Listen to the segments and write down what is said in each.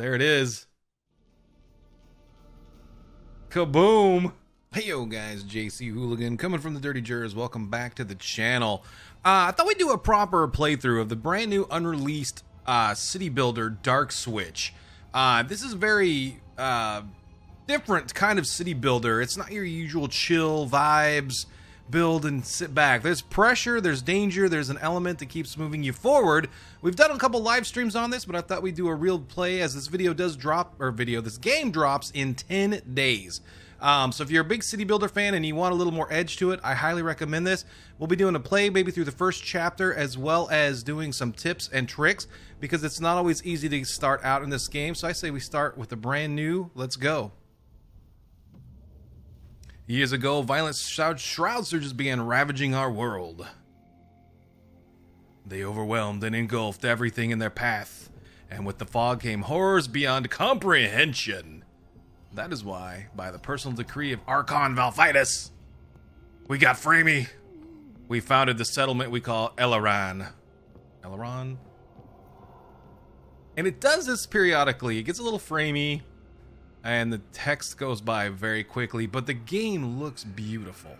There it is. Kaboom! Hey yo guys, JC Hooligan coming from the Dirty Jurors. Welcome back to the channel. I thought we'd do a proper playthrough of the brand new unreleased city builder DarkSwitch. This is a very different kind of city builder. It's not your usual chill vibes, build and sit back. There's pressure, there's danger, there's an element that keeps moving you forward. We've done a couple live streams on this, but I thought we'd do a real play as this video does drop, this game drops in 10 days. So if you're a big city builder fan and you want a little more edge to it, I highly recommend this. We'll be doing a play maybe through the first chapter as well as doing some tips and tricks because it's not always easy to start out in this game. So I say we start with a brand new, let's go. Years ago, violent shroud surges began ravaging our world. They overwhelmed and engulfed everything in their path, and with the fog came horrors beyond comprehension. That is why, by the personal decree of Archon Valfitus, we got framey. We founded the settlement we call Eleran. Eleran? And it does this periodically. It gets a little framey, and the text goes by very quickly, but the game looks beautiful.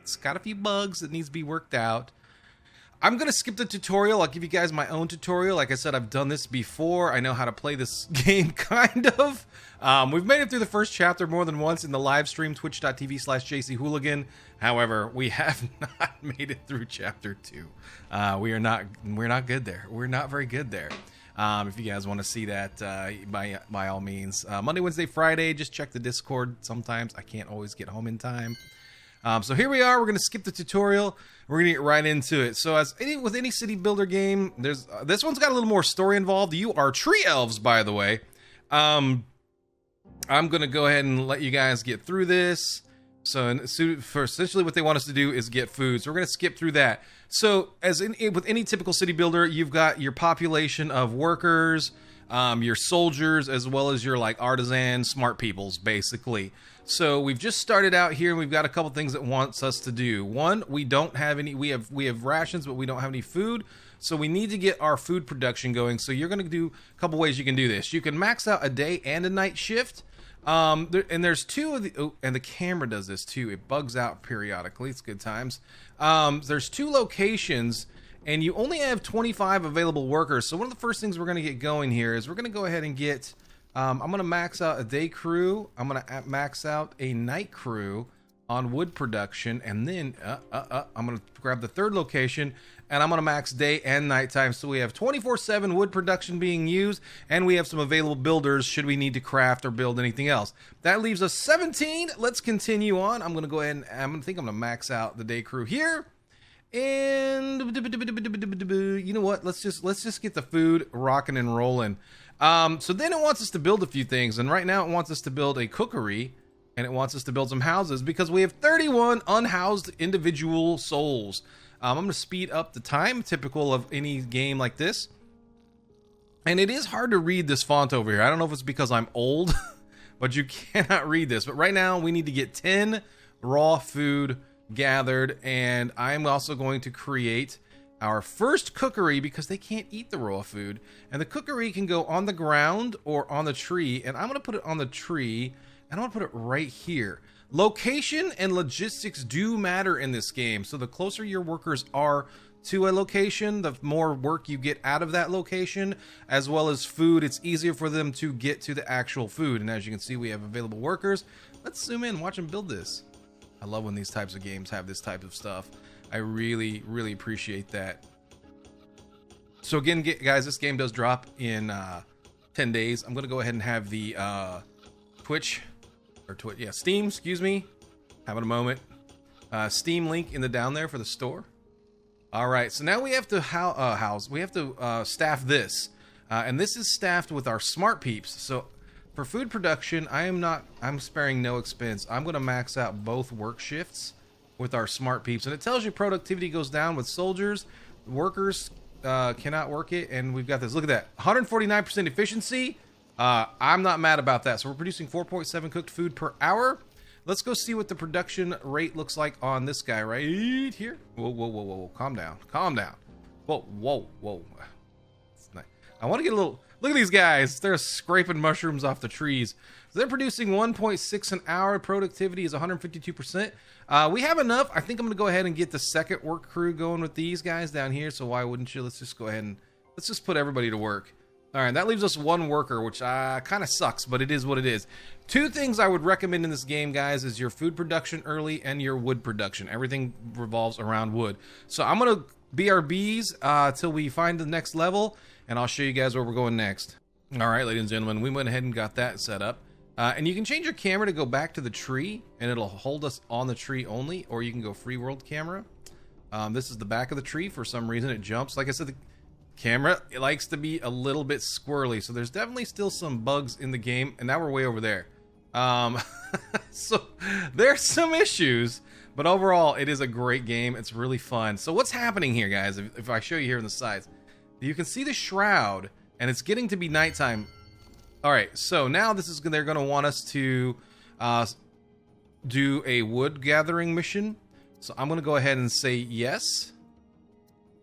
It's got a few bugs that needs to be worked out. I'm going to skip the tutorial. I'll give you guys my own tutorial. Like I said, I've done this before. I know how to play this game, kind of. We've made it through the first chapter more than once in the live stream, twitch.tv/JCHooligan. However, we have not made it through chapter 2. We're not good there. We're not very good there. If you guys want to see that, by all means. Monday, Wednesday, Friday, just check the Discord. Sometimes I can't always get home in time. So here we are. We're going to skip the tutorial. We're going to get right into it. So with any city builder game, there's this one's got a little more story involved. You are tree elves, by the way. I'm going to go ahead and let you guys get through this. So essentially what they want us to do is get food. So we're going to skip through that. So with any typical city builder, you've got your population of workers, your soldiers, as well as your like artisan smart peoples, basically. So we've just started out here, and we've got a couple things that wants us to do. One, we don't have any. We have rations, but we don't have any food. So we need to get our food production going. So you're going to do a couple ways you can do this. You can max out a day and a night shift. And there's two of the, and the camera does this too. It bugs out periodically. It's good times. There's 2 locations, and you only have 25 available workers. So one of the first things we're going to get going here is we're going to go ahead and get. I'm going to max out a day crew. I'm going to max out a night crew on wood production, and then I'm going to grab the third location, and I'm going to max day and night time. So we have 24/7 wood production being used, and we have some available builders should we need to craft or build anything else. That leaves us 17. Let's continue on. I'm going to go ahead and I'm going to max out the day crew here. And you know what? Let's just get the food rocking and rolling. So then it wants us to build a few things, and right now it wants us to build a cookery, and it wants us to build some houses because we have 31 unhoused individual souls. I'm going to speed up the time, typical of any game like this. And it is hard to read this font over here. I don't know if it's because I'm old, but you cannot read this. But right now we need to get 10 raw food gathered, and I'm also going to create our first cookery because they can't eat the raw food. And the cookery can go on the ground or on the tree, and I'm going to put it on the tree, and I'm going to put it right here. Location and logistics do matter in this game. So the closer your workers are to a location, the more work you get out of that location, as well as food. It's easier for them to get to the actual food. And as you can see, we have available workers. Let's zoom in, watch them build this. I love when these types of games have this type of stuff. I really, really appreciate that. So again, guys, this game does drop in 10 days. I'm going to go ahead and have the Steam, excuse me. Having a moment. Steam link in the down there for the store. All right, so now we have to staff this. And this is staffed with our smart peeps. So for food production, I'm sparing no expense. I'm going to max out both work shifts with our smart peeps, and it tells you productivity goes down with soldiers. Workers cannot work it, and we've got this. Look at that, 149% efficiency. I'm not mad about that. So we're producing 4.7 cooked food per hour. Let's go see what the production rate looks like on this guy right here. Whoa, whoa, whoa, whoa, calm down, calm down. Whoa, whoa, whoa. I want to get a little... Look at these guys. They're scraping mushrooms off the trees. So they're producing 1.6 an hour. Productivity is 152%. We have enough. I think I'm going to go ahead and get the second work crew going with these guys down here. So why wouldn't you? Let's just go ahead and let's just put everybody to work. All right, that leaves us one worker, which kind of sucks, but it is what it is. Two things I would recommend in this game, guys, is your food production early and your wood production. Everything revolves around wood. So I'm going to BRBs till we find the next level, and I'll show you guys where we're going next. All right, ladies and gentlemen, we went ahead and got that set up. And you can change your camera to go back to the tree, and it'll hold us on the tree only, or you can go free world camera. This is the back of the tree. For some reason, it jumps. Like I said, the camera, it likes to be a little bit squirrely, so there's definitely still some bugs in the game, and now we're way over there. So there's some issues, but overall, it is a great game. It's really fun. So what's happening here, guys? If I show you here on the sides, you can see the shroud, and it's getting to be nighttime. All right, so now this is they're going to want us to do a wood gathering mission. So I'm going to go ahead and say yes.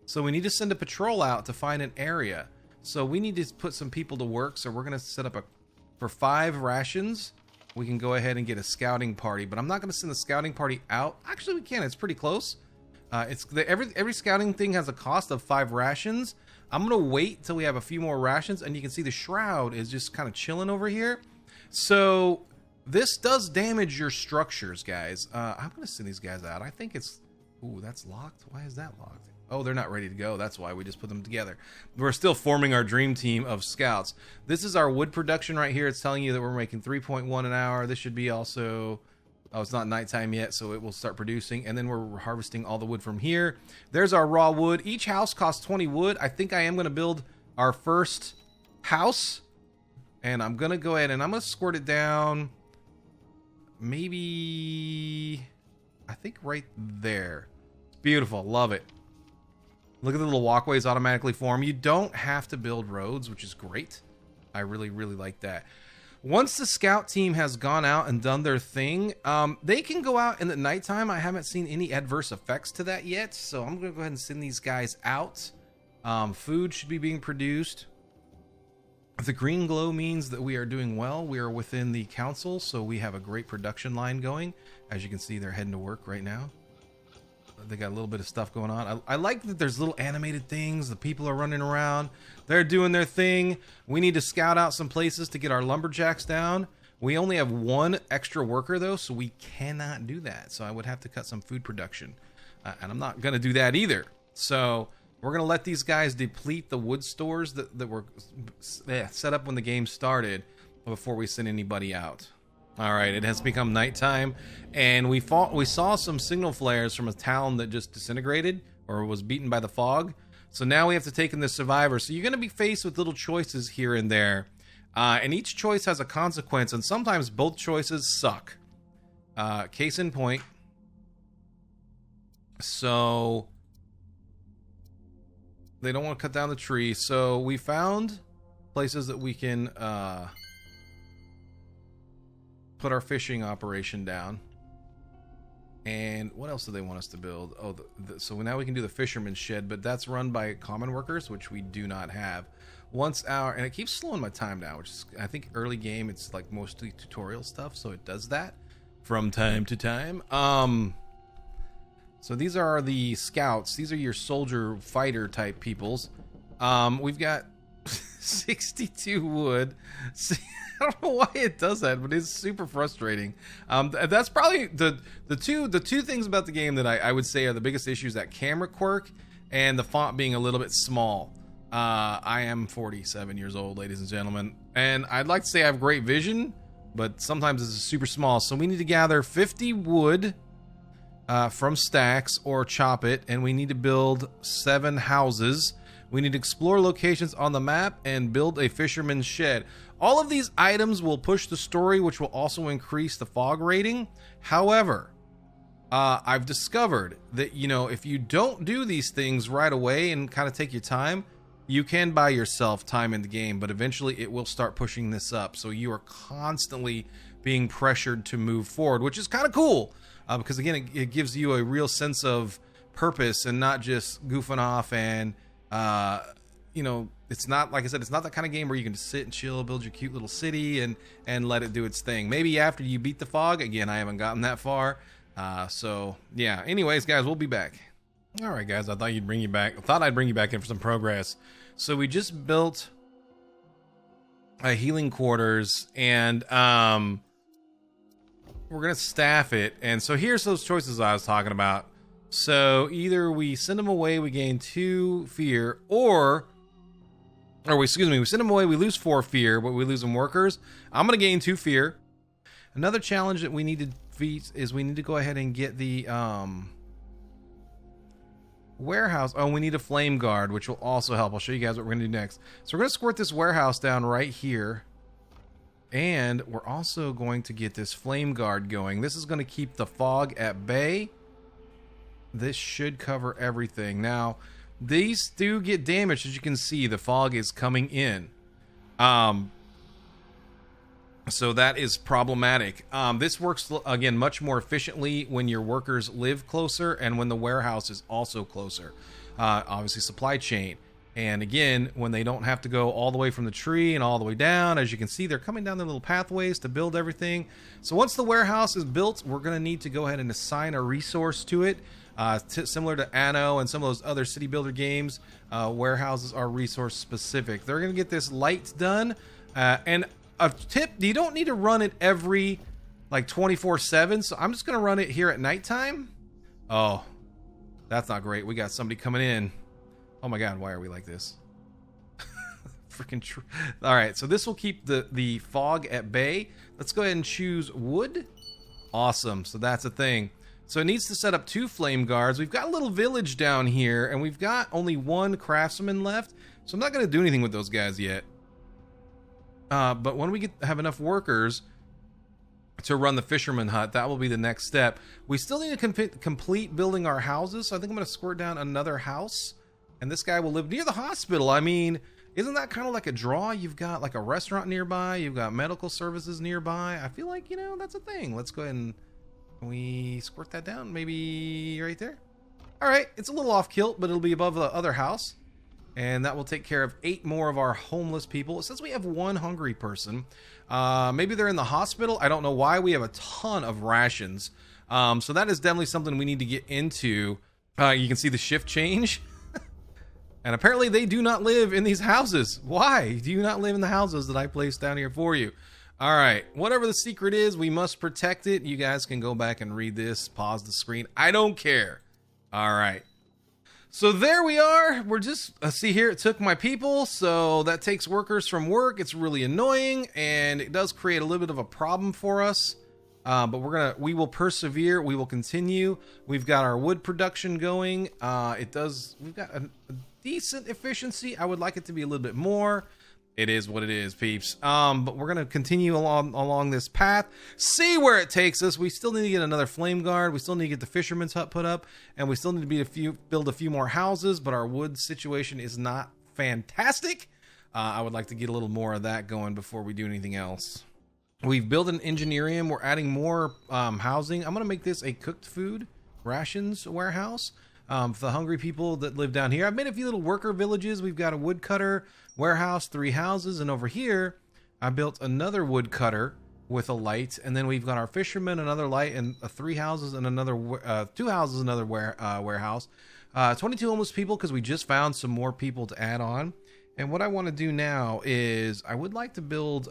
So we need to send a patrol out to find an area. So we need to put some people to work. So we're going to set up for 5 rations. We can go ahead and get a scouting party, but I'm not going to send the scouting party out. Actually, we can. It's pretty close. Every scouting thing has a cost of 5 rations. I'm going to wait till we have a few more rations, and you can see the shroud is just kind of chilling over here. So this does damage your structures, guys. I'm going to send these guys out. I think it's... Ooh, that's locked. Why is that locked? Oh, they're not ready to go. That's why we just put them together. We're still forming our dream team of scouts. This is our wood production right here. It's telling you that we're making 3.1 an hour. This should be also... Oh, it's not nighttime yet, so it will start producing. And then we're harvesting all the wood from here. There's our raw wood. Each house costs 20 wood. I think I am going to build our first house. And I'm going to go ahead and I'm going to squirt it down. Maybe... I think right there. It's beautiful. Love it. Look at the little walkways automatically form. You don't have to build roads, which is great. I really, really like that. Once the scout team has gone out and done their thing, they can go out in the nighttime. I haven't seen any adverse effects to that yet, so I'm going to go ahead and send these guys out. Food should be being produced. The green glow means that we are doing well. We are within the council, so we have a great production line going. As you can see, they're heading to work right now. They got a little bit of stuff going on. I like that there's little animated things. The people are running around. They're doing their thing. We need to scout out some places to get our lumberjacks down. We only have 1 extra worker, though, so we cannot do that. So I would have to cut some food production. And I'm not going to do that either. So we're going to let these guys deplete the wood stores that were set up when the game started before we send anybody out. All right, it has become nighttime, and we saw some signal flares from a town that just disintegrated or was beaten by the fog. So now we have to take in the survivor. So you're going to be faced with little choices here and there, and each choice has a consequence, and sometimes both choices suck. Case in point. So they don't want to cut down the tree, so we found places that we can... put our fishing operation down. And what else do they want us to build? Oh, so now we can do the fisherman's shed, but that's run by common workers, which we do not have. Once our... And it keeps slowing my time down, which is, I think early game, it's like mostly tutorial stuff, so it does that from time to time. So these are the scouts. These are your soldier fighter type peoples. We've got 62 wood. I don't know why it does that, but it's super frustrating. That's probably the two things about the game that I would say are the biggest issues: that camera quirk and the font being a little bit small. I am 47 years old, ladies and gentlemen, and I'd like to say I have great vision, but sometimes it's super small. So we need to gather 50 wood from stacks or chop it, and we need to build 7 houses. We need to explore locations on the map and build a fisherman's shed. All of these items will push the story, which will also increase the fog rating. However, I've discovered that, you know, if you don't do these things right away and kind of take your time, you can buy yourself time in the game, but eventually it will start pushing this up. So you are constantly being pressured to move forward, which is kind of cool because, again, it gives you a real sense of purpose and not just goofing off and you know, it's not, like I said, it's not that kind of game where you can just sit and chill, build your cute little city and let it do its thing. Maybe after you beat the fog. Again, I haven't gotten that far. So yeah, anyways, guys, we'll be back. All right, guys, I thought I'd bring you back in for some progress. So we just built a healing quarters, and we're gonna staff it. And so here's those choices I was talking about. So either we send them away, we gain 2 fear, or we send them away, we lose 4 fear, but we lose them workers. I'm gonna gain 2 fear. Another challenge that we need to defeat is we need to go ahead and get the warehouse. Oh, we need a flame guard, which will also help. I'll show you guys what we're gonna do next. So we're gonna squirt this warehouse down right here, and we're also going to get this flame guard going. This is going to keep the fog at bay. This should cover everything. Now, these do get damaged. As you can see, the fog is coming in. So that is problematic. This works, again, much more efficiently when your workers live closer and when the warehouse is also closer. Obviously, supply chain. And again, when they don't have to go all the way from the tree and all the way down, as you can see, they're coming down their little pathways to build everything. So once the warehouse is built, we're going to need to go ahead and assign a resource to it. Similar to Anno and some of those other city builder games, warehouses are resource specific. They're going to get this light done. And a tip, you don't need to run it every like 24/7. So I'm just going to run it here at nighttime. Oh, that's not great. We got somebody coming in. Oh my god, why are we like this? Freaking true. All right, so this will keep the fog at bay. Let's go ahead and choose wood. Awesome, so that's a thing. So it needs to set up 2 flame guards. We've got a little village down here, and we've got only 1 craftsman left. So I'm not going to do anything with those guys yet. But when we have enough workers to run the fisherman hut, that will be the next step. We still need to complete building our houses, so I think I'm going to squirt down another house. And this guy will live near the hospital. I mean, isn't that kind of like a draw? You've got like a restaurant nearby. You've got medical services nearby. I feel like, you know, that's a thing. Let's go ahead and we squirt that down. Maybe right there. All right. It's a little off kilt, but it'll be above the other house. And that will take care of 8 more of our homeless people. It says we have 1 hungry person. Maybe they're in the hospital. I don't know why. We have a ton of rations. So that is definitely something we need to get into. You can see the shift change. And apparently they do not live in these houses. Why do you not live in the houses that I placed down here for you? All right. Whatever the secret is, we must protect it. You guys can go back and read this. Pause the screen. I don't care. All right. So there we are. We're just, see here, it took my people. So that takes workers from work. It's really annoying. And it does create a little bit of a problem for us. But we will persevere. We will continue. We've got our wood production going. We've got a decent efficiency. I would like it to be a little bit more. It is what it is, peeps. But we're going to continue along this path, see where it takes us. We still need to get another flame guard. We still need to get the fisherman's hut put up, and we still need to build a few more houses, but our wood situation is not fantastic. I would like to get a little more of that going before we do anything else. We've built an engineerium. We're adding more housing. I'm going to make this a cooked food rations warehouse for the hungry people that live down here. I've made a few little worker villages. We've got a woodcutter warehouse, 3 houses, and over here I built another woodcutter with a light, and then we've got our fisherman, another light, and 3 houses and another 2 houses, another warehouse. 22 homeless people because we just found some more people to add on. And what I want to do now is I would like to build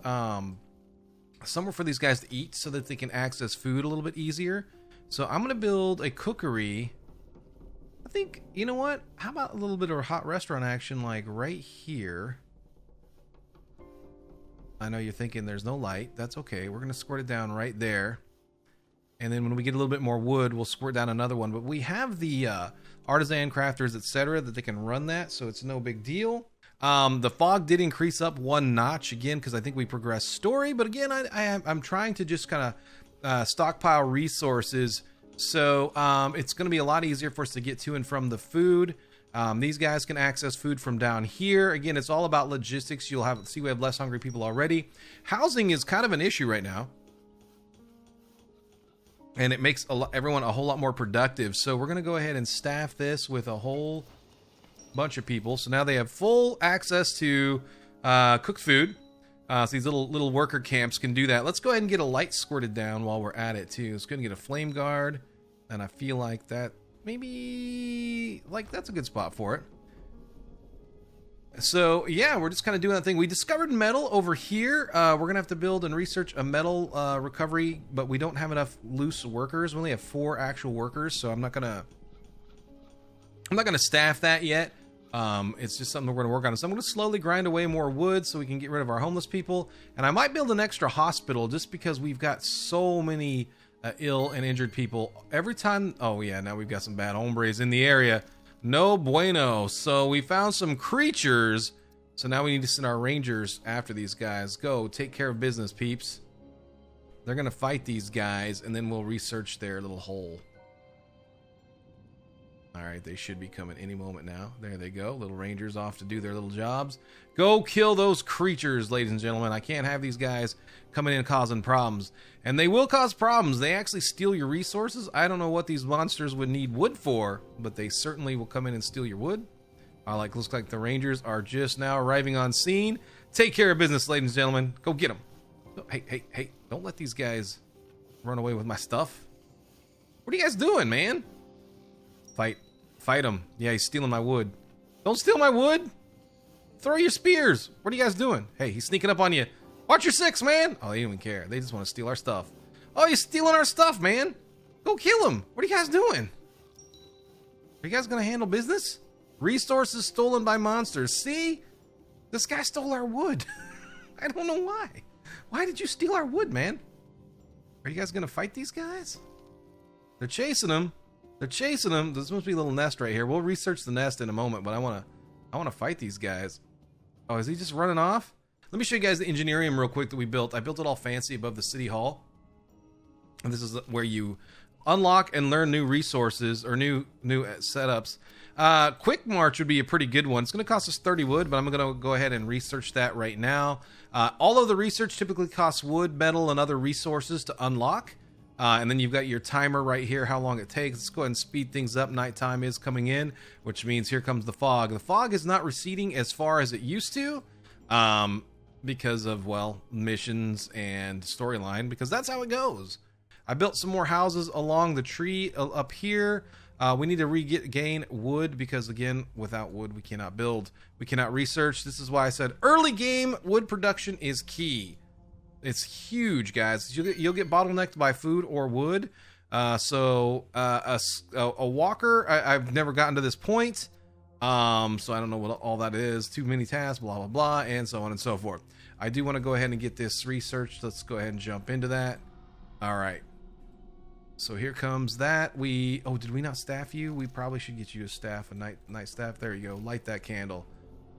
somewhere for these guys to eat so that they can access food a little bit easier. So I'm going to build a cookery. I think, you know what? How about a little bit of hot restaurant action like right here? I know you're thinking there's no light. That's okay. We're going to squirt it down right there. And then when we get a little bit more wood, we'll squirt down another one. But we have the artisan crafters, etc., that they can run that, so it's no big deal. The fog did increase up 1 notch again because I think we progressed story. But again, I'm trying to just kind of stockpile resources. So it's going to be a lot easier for us to get to and from the food. These guys can access food from down here. Again, it's all about logistics. We have less hungry people already. Housing is kind of an issue right now. And it makes everyone a whole lot more productive. So we're going to go ahead and staff this with a whole bunch of people. So now they have full access to cooked food. So these little worker camps can do that. Let's go ahead and get a light squirted down while we're at it too. Let's go ahead and get a flame guard. And I feel like that maybe like that's a good spot for it. So yeah, we're just kind of doing that thing. We discovered metal over here. We're gonna have to build and research a metal recovery, but we don't have enough loose workers. We only have 4 actual workers, so I'm not gonna staff that yet. It's just something we're gonna work on. So I'm gonna slowly grind away more wood so we can get rid of our homeless people. And I might build an extra hospital just because we've got so many ill and injured people every time. Oh yeah, now we've got some bad hombres in the area. No bueno. So we found some creatures. So now we need to send our rangers after these guys. Go take care of business, peeps. They're gonna fight these guys, and then we'll research their little hole. All right, they should be coming any moment now. There they go. Little rangers off to do their little jobs. Go kill those creatures, ladies and gentlemen. I can't have these guys coming in causing problems. And they will cause problems. They actually steal your resources. I don't know what these monsters would need wood for, but they certainly will come in and steal your wood. Looks like the rangers are just now arriving on scene. Take care of business, ladies and gentlemen. Go get them. Oh, hey. Don't let these guys run away with my stuff. What are you guys doing, man? Fight him. Yeah, he's stealing my wood. Don't steal my wood. Throw your spears. What are you guys doing? Hey, he's sneaking up on you. Watch your 6, man. Oh, they don't even care. They just want to steal our stuff. Oh, he's stealing our stuff, man. Go kill him. What are you guys doing? Are you guys going to handle business? Resources stolen by monsters. See? This guy stole our wood. I don't know why. Why did you steal our wood, man? Are you guys going to fight these guys? They're chasing him. They're chasing him. This must be a little nest right here. We'll research the nest in a moment, but I want to fight these guys. Oh, is he just running off? Let me show you guys the engineering real quick that we built. I built it all fancy above the city hall. And this is where you unlock and learn new resources or new setups. Quick march would be a pretty good one. It's going to cost us 30 wood, but I'm going to go ahead and research that right now. All of the research typically costs wood, metal, and other resources to unlock. And then you've got your timer right here, how long it takes. Let's go ahead and speed things up. Nighttime is coming in, which means here comes the fog. The fog is not receding as far as it used to because of, well, missions and storyline, because that's how it goes. I built some more houses along the tree up here. We need to regain wood because, again, without wood, we cannot build. We cannot research. This is why I said early game wood production is key. It's huge, guys. You'll get bottlenecked by food or wood. So a walker, I've never gotten to this point. So I don't know what all that is. Too many tasks, blah, blah, blah, and so on and so forth. I do want to go ahead and get this researched. Let's go ahead and jump into that. All right. So here comes that. Oh, did we not staff you? We probably should get you a staff, a night staff. There you go. Light that candle.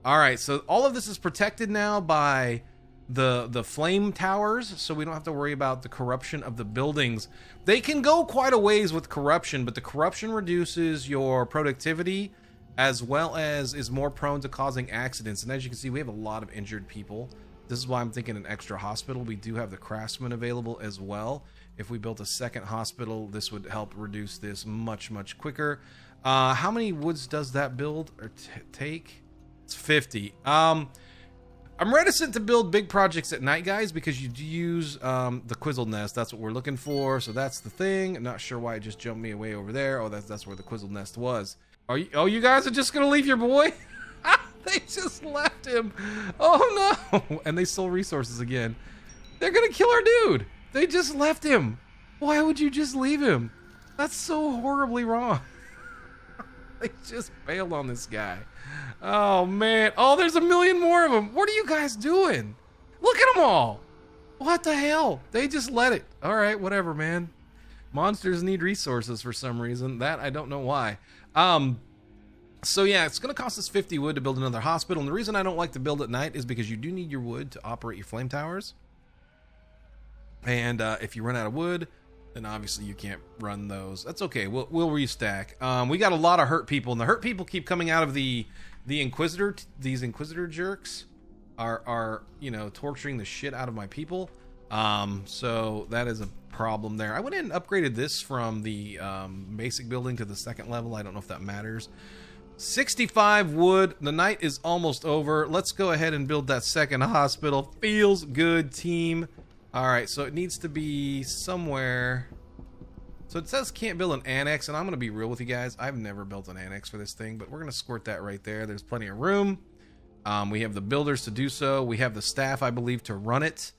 All right. So all of this is protected now by the flame towers, so we don't have to worry about the corruption of the buildings. They can go quite a ways with corruption, but the corruption reduces your productivity as well as is more prone to causing accidents. And as you can see, we have a lot of injured people. This is why I'm thinking an extra hospital. We do have the craftsman available as well. If we built a second hospital, this would help reduce this much quicker. How many woods does that build or take? It's 50. I'm reticent to build big projects at night, guys, because you do use the quizzle nest. That's what we're looking for. So that's the thing. I'm not sure why it just jumped me away over there. Oh, that's where the quizzle nest was. You guys are just gonna leave your boy? They just left him. Oh no! And they stole resources again. They're gonna kill our dude. They just left him. Why would you just leave him? That's so horribly wrong. They just bailed on this guy. Oh, man. Oh, there's a million more of them. What are you guys doing? Look at them all. What the hell? They just let it. All right, whatever, man. Monsters need resources for some reason. That, I don't know why. So, yeah, it's going to cost us 50 wood to build another hospital. And the reason I don't like to build at night is because you do need your wood to operate your flame towers. And if you run out of wood, then obviously you can't run those. That's okay. We'll restack. We got a lot of hurt people, and the hurt people keep coming out of the Inquisitor. These Inquisitor jerks are torturing the shit out of my people. So that is a problem there. I went in and upgraded this from the basic building to the second level. I don't know if that matters. 65 wood. The night is almost over. Let's go ahead and build that second hospital. Feels good, team. All right, so it needs to be somewhere. So it says can't build an annex, and I'm going to be real with you guys. I've never built an annex for this thing, but we're going to squirt that right there. There's plenty of room. We have the builders to do so. We have the staff, I believe, to run it.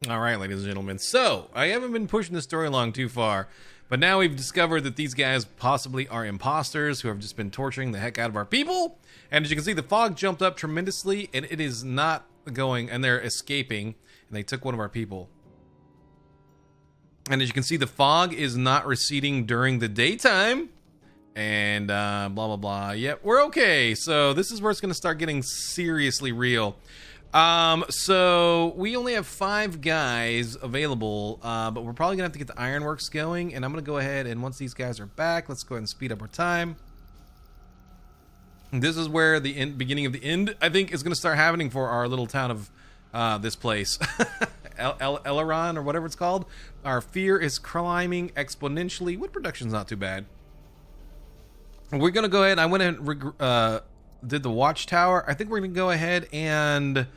All right, ladies and gentlemen. So I haven't been pushing the story along too far. But now we've discovered that these guys possibly are imposters who have just been torturing the heck out of our people. And as you can see, the fog jumped up tremendously, and it is not going, and they're escaping, and they took one of our people. And as you can see, the fog is not receding during the daytime. And blah, blah, blah. Yep, we're okay. So this is where it's going to start getting seriously real. So we only have 5 guys available, but we're probably gonna have to get the ironworks going, and I'm gonna go ahead and once these guys are back, let's go ahead and speed up our time. This is where the beginning of the end, I think, is gonna start happening for our little town of this place. Eleron, or whatever it's called. Our fear is climbing exponentially. Wood production's not too bad. We're gonna go ahead, I went and did the watchtower. I think we're gonna go ahead and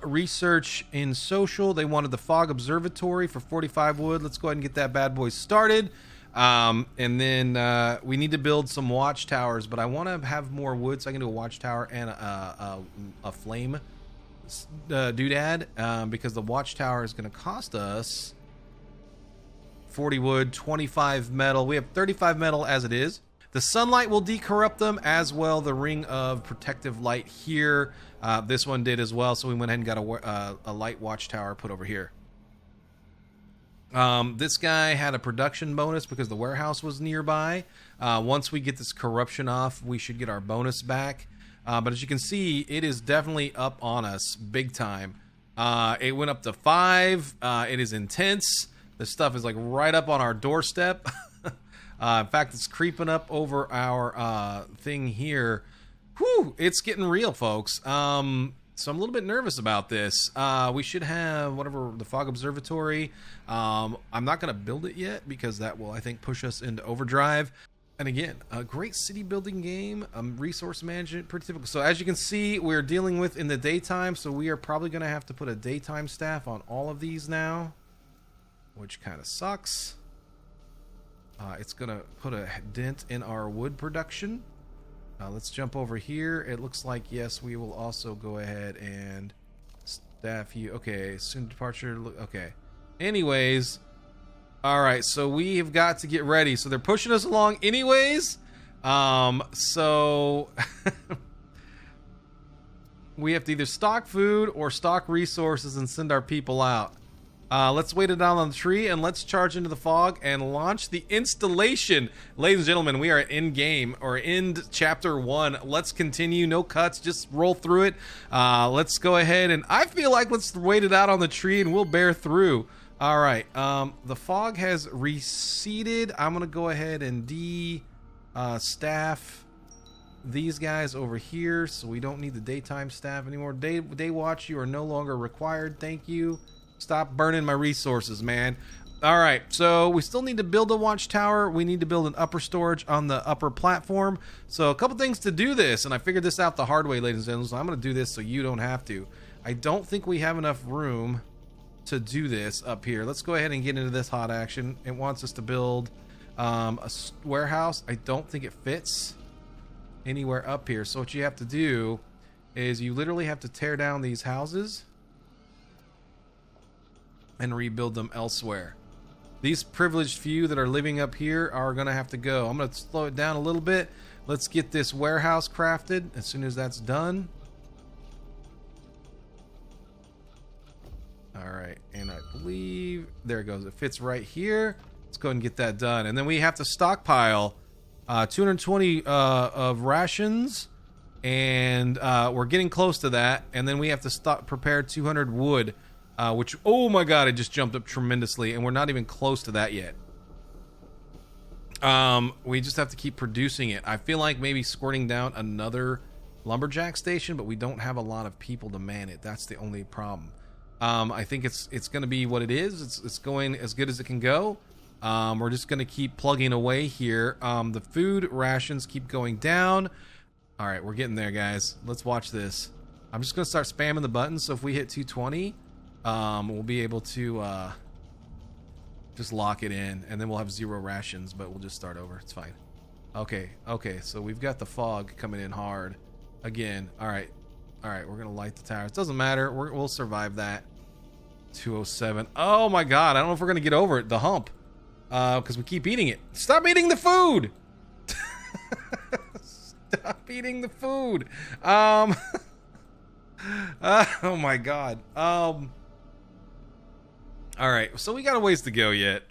research in social. They wanted the fog observatory for 45 wood. Let's go ahead and get that bad boy started. And then we need to build some watchtowers, but I want to have more wood so I can do a watchtower and a flame doodad, because the watchtower is going to cost us 40 wood, 25 metal. We have 35 metal as it is. The sunlight will decorrupt them, as well the ring of protective light here. This one did as well, so we went ahead and got a light watchtower put over here. This guy had a production bonus because the warehouse was nearby. Once we get this corruption off, we should get our bonus back. But as you can see, it is definitely up on us big time. It went up to 5. It is intense. This stuff is like right up on our doorstep. In fact, it's creeping up over our thing here. Whew, it's getting real, folks. So I'm a little bit nervous about this. We should have whatever, the fog observatory. I'm not going to build it yet because that will, I think, push us into overdrive. And again, a great city building game, resource management, pretty typical. So as you can see, we're dealing with in the daytime, so we are probably going to have to put a daytime staff on all of these now, which kind of sucks. It's going to put a dent in our wood production. Let's jump over here. It looks like, yes, we will also go ahead and staff you. Okay, soon departure. Okay. Anyways, all right, so we have got to get ready. So they're pushing us along anyways. So we have to either stock food or stock resources and send our people out. Let's wait it down on the tree and let's charge into the fog and launch the installation. Ladies and gentlemen, we are in game or end chapter 1. Let's continue. No cuts. Just roll through it. Let's go ahead and I feel like let's wait it out on the tree and we'll bear through. All right. The fog has receded. I'm going to go ahead and staff these guys over here so we don't need the daytime staff anymore. Day watch, you are no longer required. Thank you. Stop burning my resources, man. All right, so we still need to build a watchtower. We need to build an upper storage on the upper platform. So a couple things to do this, and I figured this out the hard way, ladies and gentlemen. So I'm going to do this so you don't have to. I don't think we have enough room to do this up here. Let's go ahead and get into this hot action. It wants us to build a warehouse. I don't think it fits anywhere up here. So what you have to do is you literally have to tear down these houses and rebuild them elsewhere. These privileged few that are living up here are going to have to go. I'm going to slow it down a little bit. Let's get this warehouse crafted as soon as that's done. All right, and I believe, there it goes. It fits right here. Let's go ahead and get that done. And then we have to stockpile 220 of rations, and we're getting close to that. And then we have to prepare 200 wood. Which, oh my god, it just jumped up tremendously, and we're not even close to that yet. We just have to keep producing it. I feel like maybe squirting down another lumberjack station, but we don't have a lot of people to man it. That's the only problem. I think it's going to be what it is. It's going as good as it can go. We're just going to keep plugging away here. The food rations keep going down. All right, we're getting there, guys. Let's watch this. I'm just going to start spamming the buttons, so if we hit 220, we'll be able to just lock it in, and then we'll have 0 rations, but we'll just start over. It's fine. Okay, so we've got the fog coming in hard. Again, all right, we're going to light the towers. Doesn't matter. We'll survive that. 207. Oh, my God. I don't know if we're going to get over it, the hump, because we keep eating it. Stop eating the food! Stop eating the food. Oh my God. All right, so we got a ways to go yet.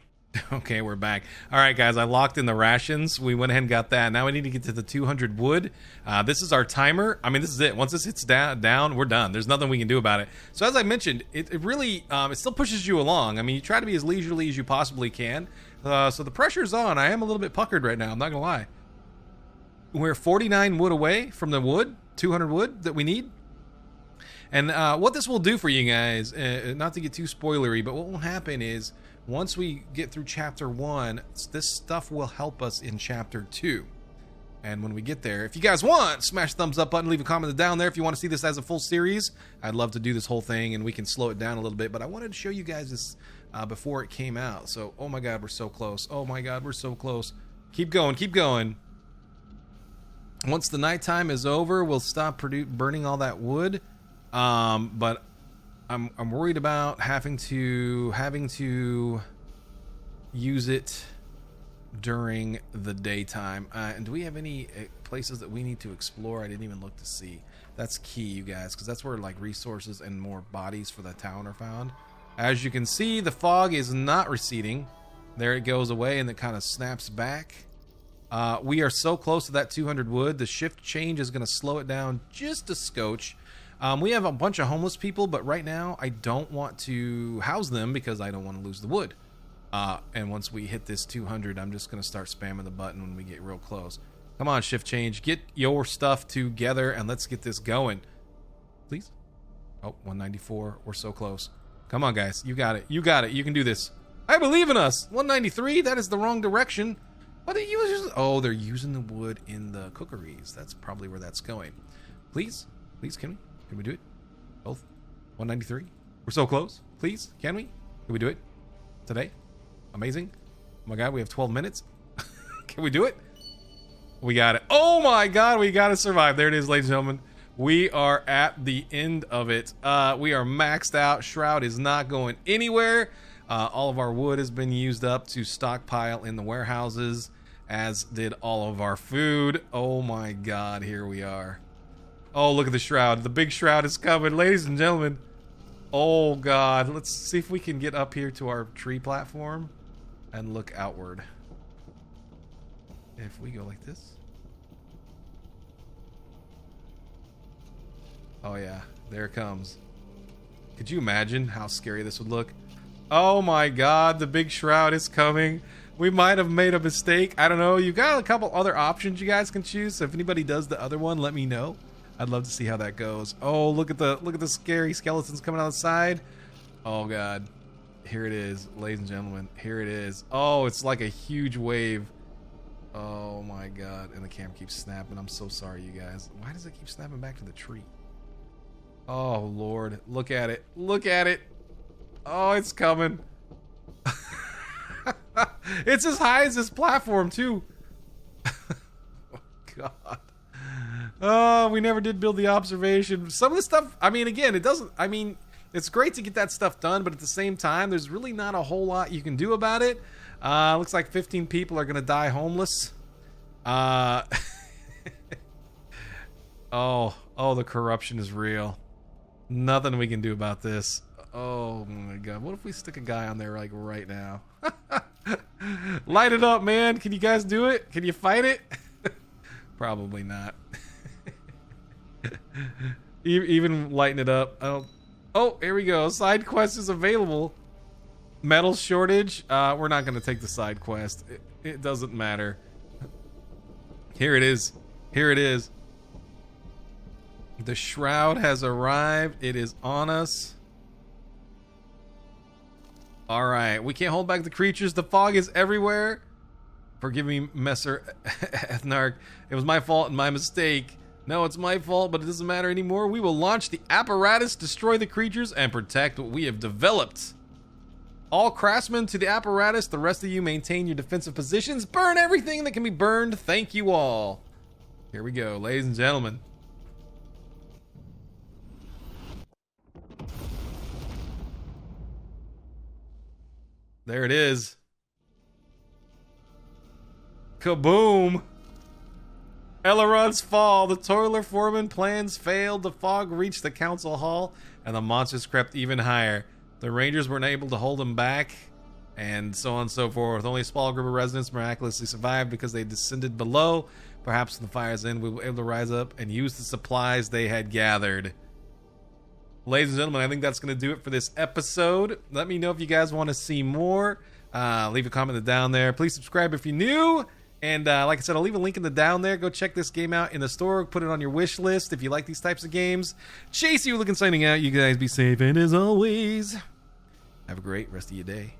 Okay, we're back. All right, guys, I locked in the rations. We went ahead and got that. Now we need to get to the 200 wood. This is our timer. I mean, this is it. Once this hits down, we're done. There's nothing we can do about it. So as I mentioned, it really, it still pushes you along. I mean, you try to be as leisurely as you possibly can. So the pressure's on. I am a little bit puckered right now. I'm not going to lie. We're 49 wood away from the wood, 200 wood that we need. And what this will do for you guys, not to get too spoilery, but what will happen is once we get through chapter 1, this stuff will help us in chapter 2. And when we get there, if you guys want, smash the thumbs up button, leave a comment down there if you want to see this as a full series. I'd love to do this whole thing and we can slow it down a little bit, but I wanted to show you guys this before it came out. So, oh my God, we're so close. Oh my God, we're so close. Keep going, keep going. Once the nighttime is over, we'll stop burning all that wood. But I'm worried about having to use it during the daytime. And do we have any places that we need to explore? I didn't even look to see. That's key, you guys, because that's where like resources and more bodies for the town are found. As you can see, the fog is not receding. There it goes away and it kind of snaps back. We are so close to that 200 wood. The shift change is going to slow it down just a scotch. We have a bunch of homeless people, but right now I don't want to house them because I don't want to lose the wood. And once we hit this 200, I'm just going to start spamming the button when we get real close. Come on, shift change. Get your stuff together and let's get this going. Please. Oh, 194. We're so close. Come on, guys. You got it. You got it. You can do this. I believe in us. 193. That is the wrong direction. What are you using? Oh, they're using the wood in the cookeries. That's probably where that's going. Please, can we do it? Both. 193. We're so close. Please, can we do it today? Amazing. Oh my God, we have 12 minutes. Can we do it? We got it. Oh my God, we got to survive. There it is, ladies and gentlemen. We are at the end of it. We are maxed out. Shroud is not going anywhere. All of our wood has been used up to stockpile in the warehouses, as did all of our food. Oh my God, here we are. Oh, look at the shroud. The big shroud is coming, ladies and gentlemen. Oh God, let's see if we can get up here to our tree platform and look outward. If we go like this. Oh yeah, there it comes. Could you imagine how scary this would look? Oh my God, the big shroud is coming. We might have made a mistake. I don't know. You've got a couple other options you guys can choose. So if anybody does the other one, let me know. I'd love to see how that goes. Oh, look at the scary skeletons coming out the side. Oh God. Here it is, ladies and gentlemen. Here it is. Oh, it's like a huge wave. Oh my God. And the camera keeps snapping. I'm so sorry, you guys. Why does it keep snapping back to the tree? Oh Lord. Look at it. Look at it. Oh, it's coming. It's as high as this platform too. Oh God. Oh, we never did build the observation. Some of the stuff, I mean, again, it doesn't, I mean, it's great to get that stuff done, but at the same time, there's really not a whole lot you can do about it. Looks like 15 people are going to die homeless. Oh, the corruption is real. Nothing we can do about this. Oh my God. What if we stick a guy on there like right now? Light it up, man. Can you guys do it? Can you fight it? Probably not. Even lighten it up. Oh, here we go. Side quest is available. Metal shortage. We're not going to take the side quest. It doesn't matter. Here it is. Here it is. The shroud has arrived. It is on us. All right, we can't hold back the creatures. The fog is everywhere. Forgive me, Messer Ethnarch. It was my fault and my mistake. No, it's my fault, but it doesn't matter anymore. We will launch the apparatus, destroy the creatures, and protect what we have developed. All craftsmen to the apparatus. The rest of you maintain your defensive positions. Burn everything that can be burned. Thank you all. Here we go, ladies and gentlemen. There it is. Kaboom! Elrond's fall. The toiler foreman plans failed. The fog reached the council hall, and the monsters crept even higher. The rangers weren't able to hold them back, and so on and so forth. Only a small group of residents miraculously survived because they descended below. Perhaps when the fire's end, we were able to rise up and use the supplies they had gathered. Ladies and gentlemen, I think that's going to do it for this episode. Let me know if you guys want to see more. Leave a comment down there. Please subscribe if you're new. And like I said, I'll leave a link in the down there. Go check this game out in the store. Put it on your wish list if you like these types of games. Chase you looking signing out. You guys be safe. And as always, have a great rest of your day.